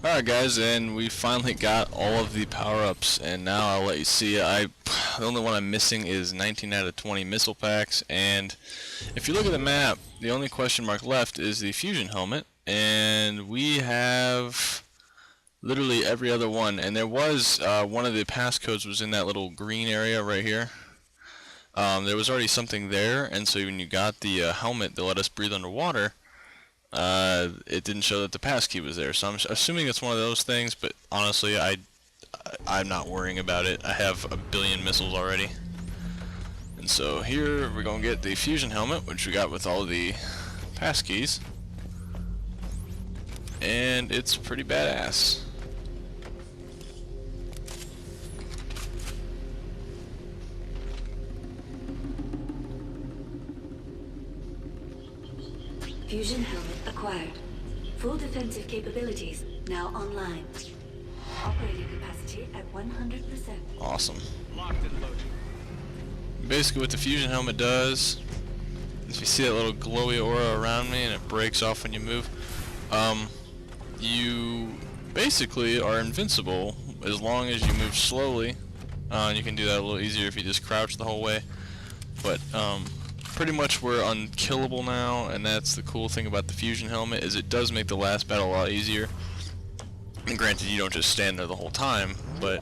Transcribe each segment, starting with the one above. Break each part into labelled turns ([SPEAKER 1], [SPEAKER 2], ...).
[SPEAKER 1] Alright guys, and we finally got all of the power-ups, and now I'll let you see. The only one I'm missing is 19 out of 20 missile packs, and if you look at the map, the only question mark left is the fusion helmet, and we have literally every other one. And there was one of the passcodes was in that little green area right here. There was already something there, and so when you got the helmet that let us breathe underwater, it didn't show that the passkey was there, so I'm assuming it's one of those things, but honestly I'm not worrying about it. I have a billion missiles already. And so here we're gonna get the fusion helmet, which we got with all the passkeys, and it's pretty badass.
[SPEAKER 2] Fusion helmet acquired. Full defensive capabilities now online. Operating capacity at 100%.
[SPEAKER 1] Awesome.
[SPEAKER 3] Locked and loaded.
[SPEAKER 1] Basically what the fusion helmet does is you see that little glowy aura around me and it breaks off when you move. You basically are invincible as long as you move slowly. You can do that a little easier if you just crouch the whole way. But pretty much we're unkillable now, and that's the cool thing about the fusion helmet, is it does make the last battle a lot easier. And granted, you don't just stand there the whole time, but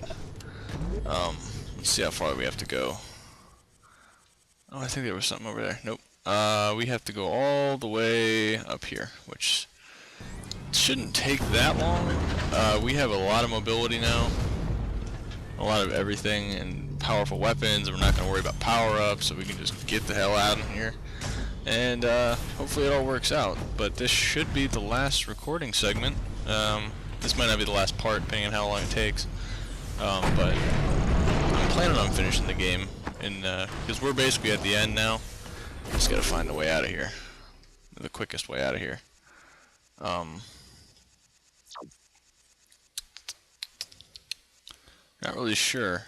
[SPEAKER 1] let's see how far we have to go. Oh, I think there was something over there. Nope. We have to go all the way up here, which shouldn't take that long. We have a lot of mobility now, a lot of everything, and powerful weapons, and we're not going to worry about power-ups, so we can just get the hell out of here. And hopefully it all works out. But this should be the last recording segment. This might not be the last part, depending on how long it takes. But I'm planning on finishing the game, because we're basically at the end now. Just got to find a way out of here, the quickest way out of here. Not really sure.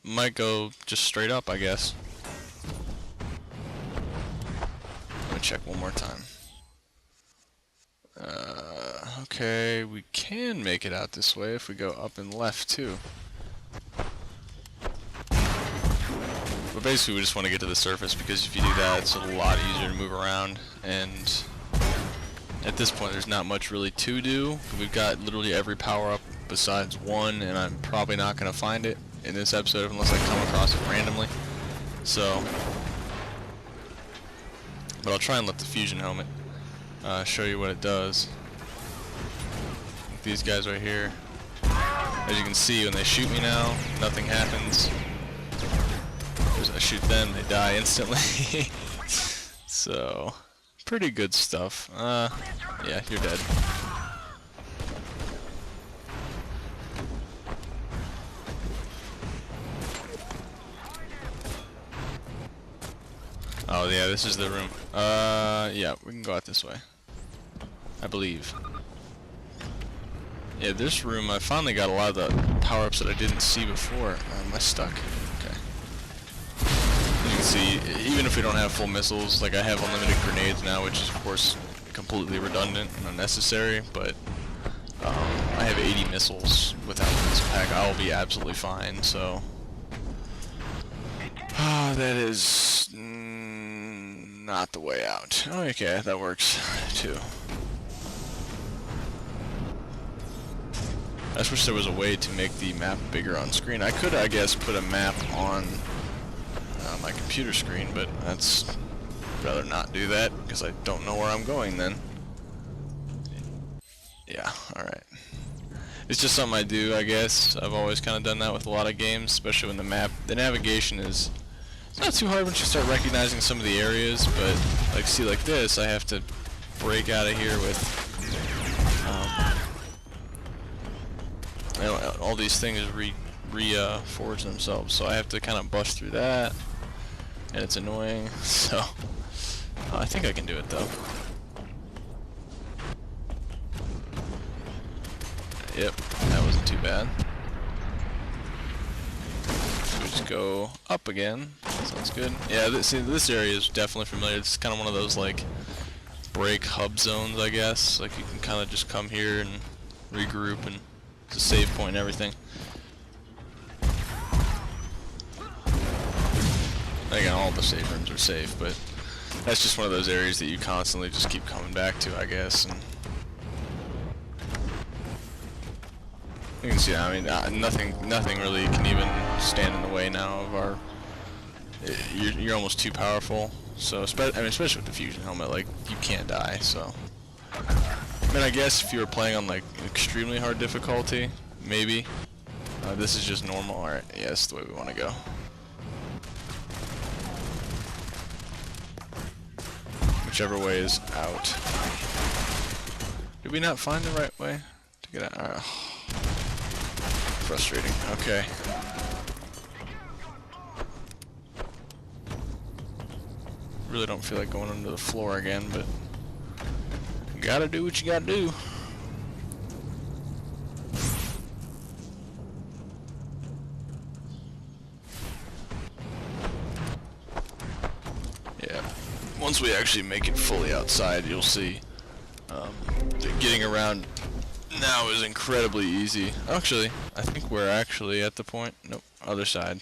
[SPEAKER 1] Might go just straight up, I guess. Let me check one more time. Okay, we can make it out this way if we go up and left too. But basically we just want to get to the surface, because if you do that it's a lot easier to move around, and at this point there's not much really to do. We've got literally every power up besides one, and I'm probably not going to find it in this episode unless I come across it randomly. So, but I'll try and let the fusion helmet show you what it does. Like these guys right here, as you can see, when they shoot me now, nothing happens. As I shoot them, they die instantly. So, pretty good stuff. Yeah, you're dead. Oh yeah, this is the room. Yeah, we can go out this way, I believe. Yeah, this room, I finally got a lot of the power-ups that I didn't see before. Am I stuck? Okay. As you can see, even if we don't have full missiles, like I have unlimited grenades now, which is of course completely redundant and unnecessary, but I have 80 missiles without the missile pack. I'll be absolutely fine, so... that is... not the way out. Okay, that works too. I just wish there was a way to make the map bigger on screen. I could, I guess, put a map on my computer screen, but I'd rather not do that because I don't know where I'm going then. Yeah, alright. It's just something I do, I guess. I've always kind of done that with a lot of games, especially when the navigation is... It's not too hard once you start recognizing some of the areas, but like see like this, I have to break out of here with you know, all these things reforge themselves, so I have to kind of bust through that, and it's annoying. So I think I can do it though. Yep, that wasn't too bad. Just go up again. Sounds good. Yeah, see, this area is definitely familiar. It's kind of one of those like break hub zones, I guess. Like you can kind of just come here and regroup, and it's a save point and everything. Again, all the save rooms are safe, but that's just one of those areas that you constantly just keep coming back to, I guess. And you can see, I mean, nothing really can even stand in the way now of our. You're almost too powerful. So, especially with the fusion helmet, like you can't die. So, I mean, I guess if you were playing on like extremely hard difficulty, maybe. This is just normal. All right, yeah, that's the way we want to go. Whichever way is out. Did we not find the right way to get out? Frustrating. Okay. Really don't feel like going under the floor again, but you gotta do what you gotta do. Yeah. Once we actually make it fully outside, you'll see that getting around now is incredibly easy. Actually, I think we're actually at the point. Nope, other side.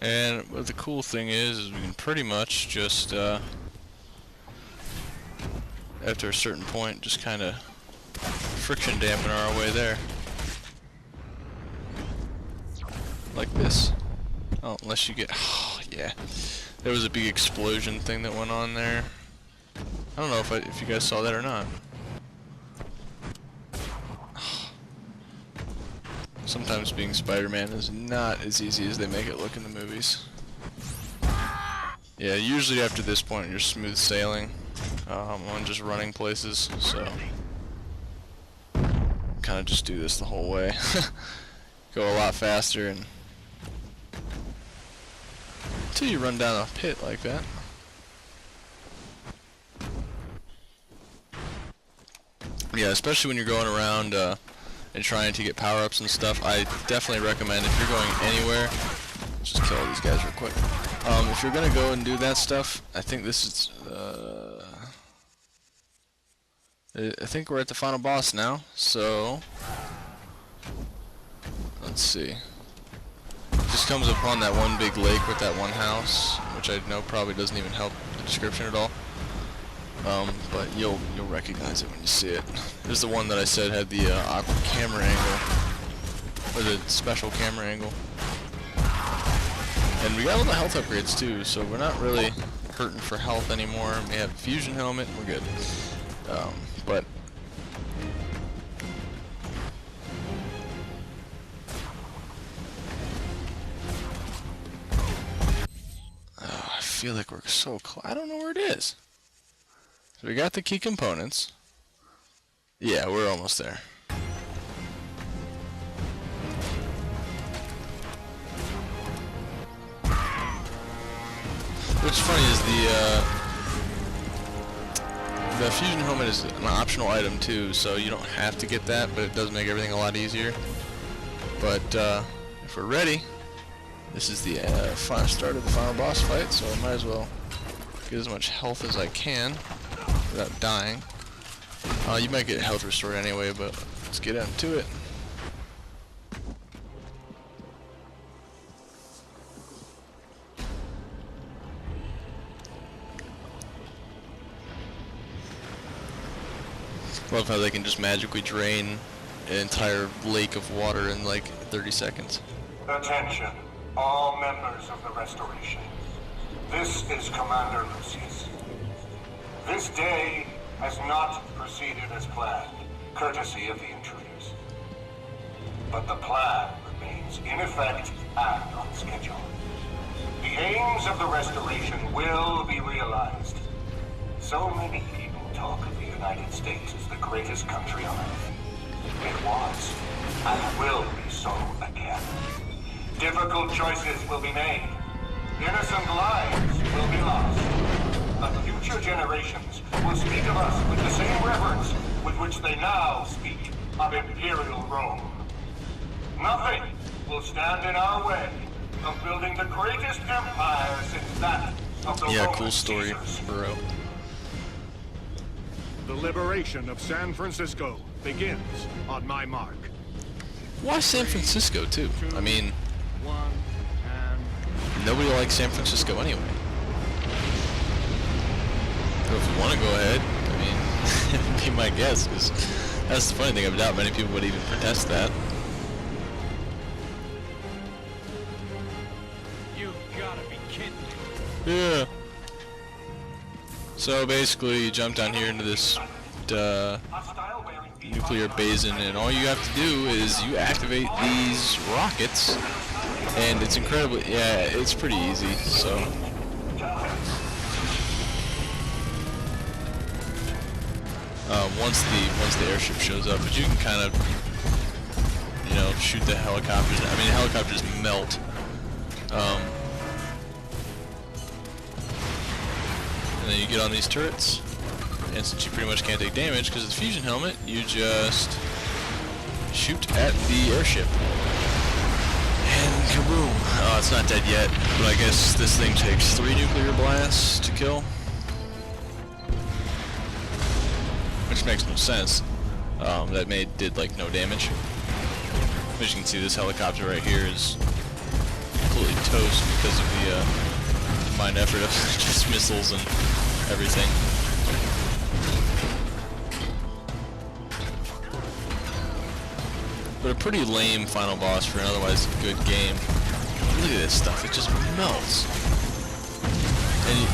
[SPEAKER 1] And what the cool thing is we can pretty much just, after a certain point, just kind of friction dampen our way there. Like this. Oh, unless you get, oh, yeah. There was a big explosion thing that went on there. I don't know if you guys saw that or not. Sometimes being Spider-Man is not as easy as they make it look in the movies. Yeah, usually after this point you're smooth sailing on just running places, so kind of just do this the whole way. Go a lot faster and until you run down a pit like that. Yeah, especially when you're going around and trying to get power-ups and stuff, I definitely recommend if you're going anywhere, just kill all these guys real quick. If you're gonna go and do that stuff, I think this is, I think we're at the final boss now, so, let's see. Just comes upon that one big lake with that one house, which I know probably doesn't even help the description at all. But you'll recognize it when you see it. This is the one that I said had the awkward camera angle, or the special camera angle. And we got all the health upgrades too, so we're not really hurting for health anymore. We have a fusion helmet, we're good. But I feel like we're so close. I don't know where it is. So we got the key components. Yeah, we're almost there. What's funny is the fusion helmet is an optional item too, so you don't have to get that, but it does make everything a lot easier. But if we're ready, this is the start of the final boss fight, so I might as well get as much health as I can without dying. You might get health restored anyway, but let's get into it. Love how they can just magically drain an entire lake of water in like 30 seconds.
[SPEAKER 3] Attention, all members of the Restoration. This is Commander Lucius. This day has not proceeded as planned, courtesy of the intruders. But the plan remains in effect and on schedule. The aims of the Restoration will be realized. So many people talk of the United States as the greatest country on earth. It was, and will be so again. Difficult choices will be made. Innocent lives will be lost. But future generations will speak of us with the same reverence with which they now speak of Imperial Rome. Nothing will stand in our way of building the greatest empire since that of the
[SPEAKER 1] Yeah,
[SPEAKER 3] Roman
[SPEAKER 1] cool story,
[SPEAKER 3] Caesars.
[SPEAKER 1] bro.
[SPEAKER 4] The liberation of San Francisco begins on my mark.
[SPEAKER 1] Why San Francisco too? I mean,
[SPEAKER 4] 1 and
[SPEAKER 1] nobody likes San Francisco anyway. But if you want to go ahead, I mean, be my guess, because that's the funny thing. I doubt many people would even protest that.
[SPEAKER 4] you gotta be kidding me.
[SPEAKER 1] Yeah. So basically, you jump down here into this nuclear basin, and all you have to do is you activate these rockets, and it's incredibly, yeah, it's pretty easy. So once the airship shows up, but you can kind of, you know, shoot the helicopters. I mean, helicopters melt. And then you get on these turrets, and since you pretty much can't take damage because of the fusion helmet, you just shoot at the airship. And kaboom! Oh, it's not dead yet, but I guess this thing takes 3 nuclear blasts to kill. Which makes no sense. That did like no damage. As you can see, this helicopter right here is completely toast because of the combined effort of just missiles and everything. But a pretty lame final boss for an otherwise good game. Look at this stuff, it just melts. And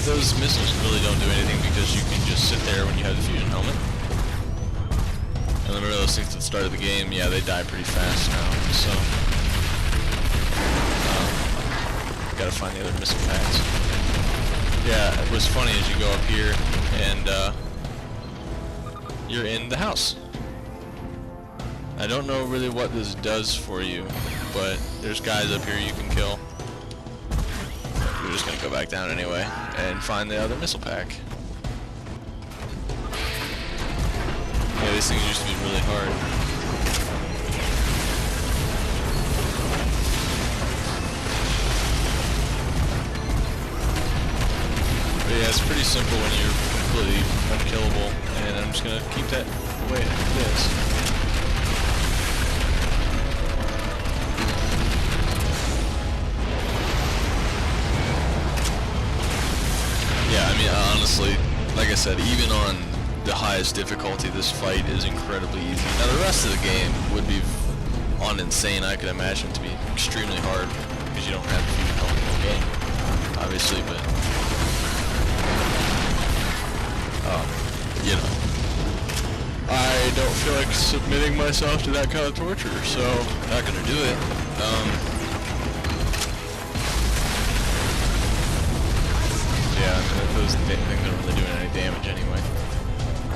[SPEAKER 1] those missiles really don't do anything because you can just sit there when you have the fusion helmet. And remember those things at the start of the game, yeah, they die pretty fast now, so gotta find the other missile packs. Yeah, it was funny as you go up here and you're in the house. I don't know really what this does for you, but there's guys up here you can kill. We're just gonna go back down anyway and find the other missile pack. Yeah, these things used to be really hard. But yeah, it's pretty simple when you're completely unkillable, and I'm just gonna keep that the way it is. Yeah, I mean, honestly, like I said, even on the highest difficulty, this fight is incredibly easy. Now, the rest of the game would be on insane, I could imagine, to be extremely hard, because you don't have the fusion helmet in the game, obviously, but, you know, I don't feel like submitting myself to that kind of torture, so I'm not gonna do it. Yeah, I mean, those things aren't really doing any damage anyway.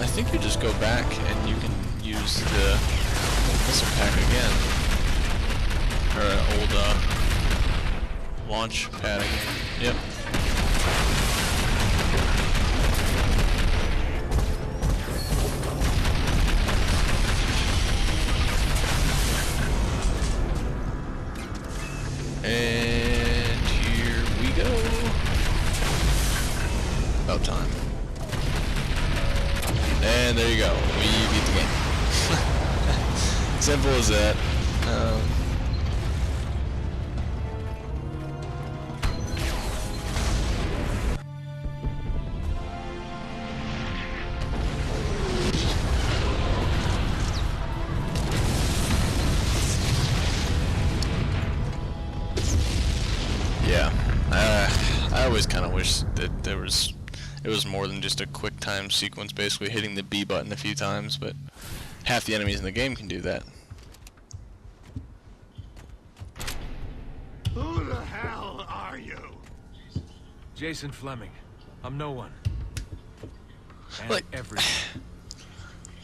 [SPEAKER 1] I think you just go back and you can use the missile pack again. Or an old launch pad again. Yep. And here we go. About time. And there you go. We beat the game. Simple as that. Yeah. I always kind of wish that it was more than just a quick time sequence, basically hitting the B button a few times, but half the enemies in the game can do that.
[SPEAKER 4] Who the hell are you?
[SPEAKER 5] Jason Fleming. I'm no one. And
[SPEAKER 1] Like,
[SPEAKER 5] everything.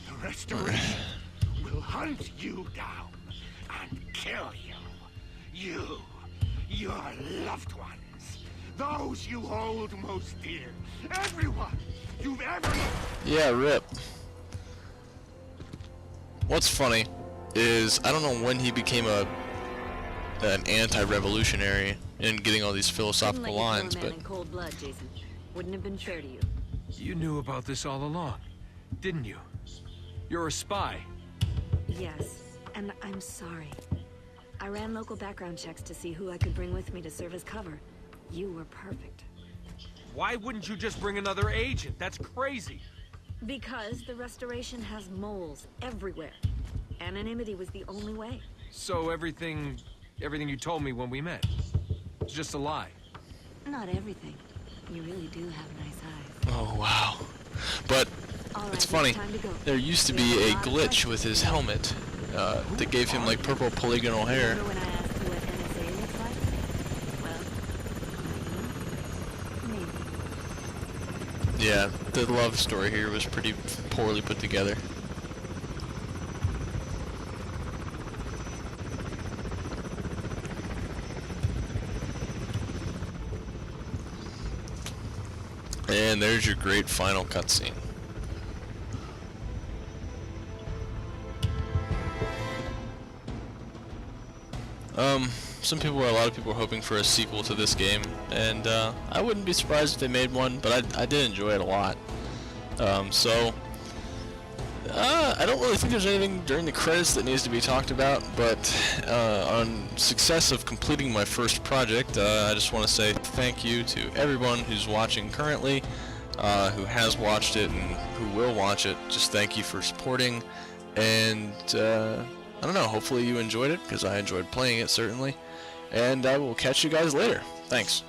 [SPEAKER 4] The Restoration will hunt you down and kill you. You, your loved ones, those you hold most dear, everyone you've ever...
[SPEAKER 1] Yeah, rip. what's funny is I don't know when he became an anti-revolutionary and getting all these philosophical lines, but
[SPEAKER 2] in cold blood, Jason. Wouldn't have been fair to you.
[SPEAKER 5] You knew about this all along, didn't you? You're a spy.
[SPEAKER 2] Yes, and I'm sorry. I ran local background checks to see who I could bring with me to serve as cover. You were perfect.
[SPEAKER 5] Why wouldn't you just bring another agent? That's crazy.
[SPEAKER 2] Because the Restoration has moles everywhere. Anonymity was the only way.
[SPEAKER 5] So everything you told me when we met, it's just a lie.
[SPEAKER 2] Not everything. You really do have nice eyes.
[SPEAKER 1] oh wow. But
[SPEAKER 2] All right,
[SPEAKER 1] it's funny,
[SPEAKER 2] time to go.
[SPEAKER 1] there used to
[SPEAKER 2] We have
[SPEAKER 1] be a
[SPEAKER 2] lot of
[SPEAKER 1] glitch
[SPEAKER 2] questions.
[SPEAKER 1] with his helmet that gave him like purple polygonal hair.
[SPEAKER 2] Remember when I asked you what NSA looks like? Well, maybe.
[SPEAKER 1] Yeah, the love story here was pretty poorly put together. And there's your great final cutscene. A lot of people are hoping for a sequel to this game, and I wouldn't be surprised if they made one, but I did enjoy it a lot. I don't really think there's anything during the credits that needs to be talked about, but on success of completing my first project, I just want to say thank you to everyone who's watching currently, who has watched it and who will watch it. Just thank you for supporting, and I don't know, hopefully you enjoyed it, because I enjoyed playing it, certainly, and I will catch you guys later. Thanks.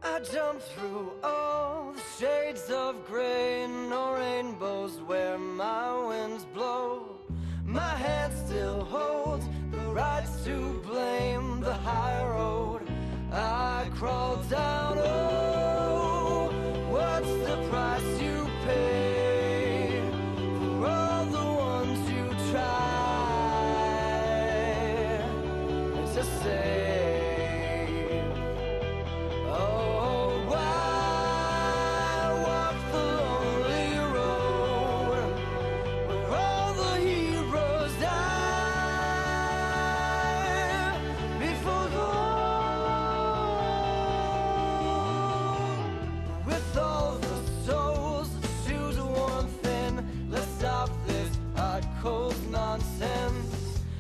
[SPEAKER 6] I jump through all the shades of gray, no rainbows where my winds blow. My hand still holds the rights to blame the high road I crawled down. Oh, what's the price you pay for all the ones you try to save?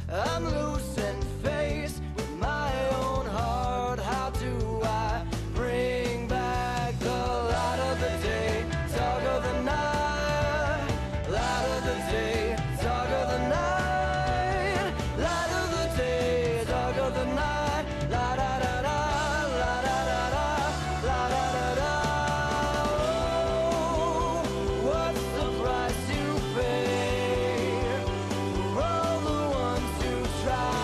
[SPEAKER 6] I'm losing face with my own heart. How do I bring back the light of the day, dark of the night? Light of the day, dark of the night. Light of the day, dark of the night. La da da da, la da da da, la da da da. Oh, what's the price you pay for all the ones who try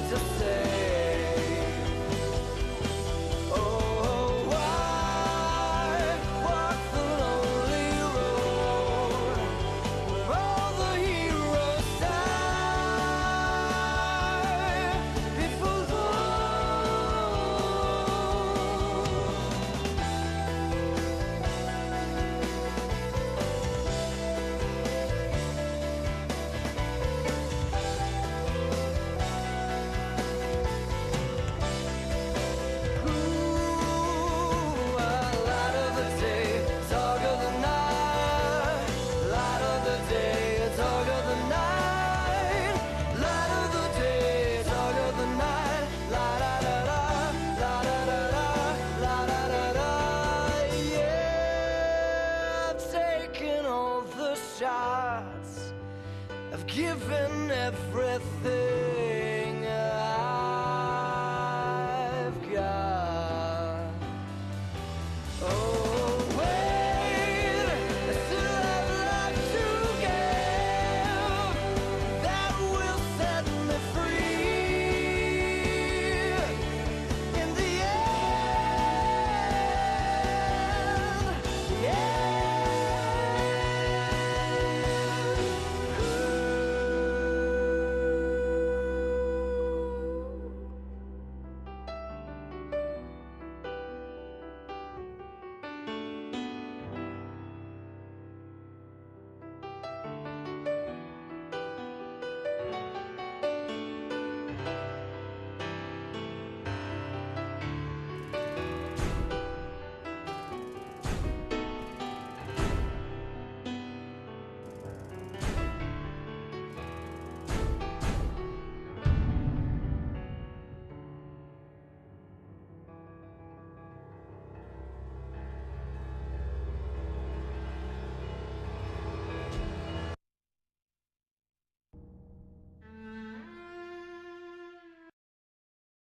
[SPEAKER 6] to save? Oh, why walk the lonely road where all the heroes die before light of the day, dark of the night. Light of the day, dark of the night. Light of the day, dark of the night. La da da da, la da da da, la da da da. Yeah, I've taken all the shots, I've given everything.